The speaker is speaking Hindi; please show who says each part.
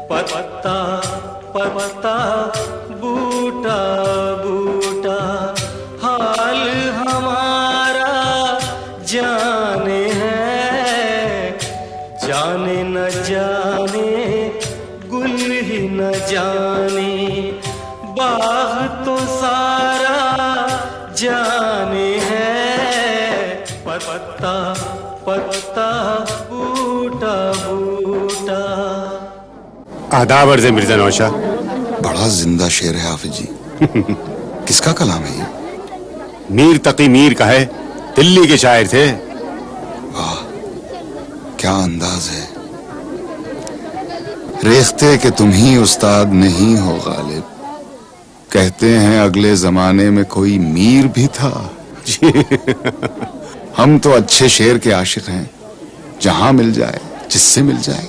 Speaker 1: पत्ता पत्ता बूटा बूटा हाल हमारा जाने है, जाने न जाने गुल ही न जाने, बाग तो सारा जाने है, पत्ता पत्ता बूटा बूटा।
Speaker 2: आदाब अर्ज़ मिर्जा नौशाद।
Speaker 3: बड़ा जिंदा शेर है हाफिज जी। किसका कलाम है ये?
Speaker 2: मीर तकी मीर का है, दिल्ली के शायर थे।
Speaker 3: वाह क्या अंदाज है। रेख्ते कि तुम ही उस्ताद नहीं हो गालिब, कहते हैं अगले जमाने में कोई मीर भी था। हम तो अच्छे शेर के आशिक हैं, जहां मिल जाए जिससे मिल जाए।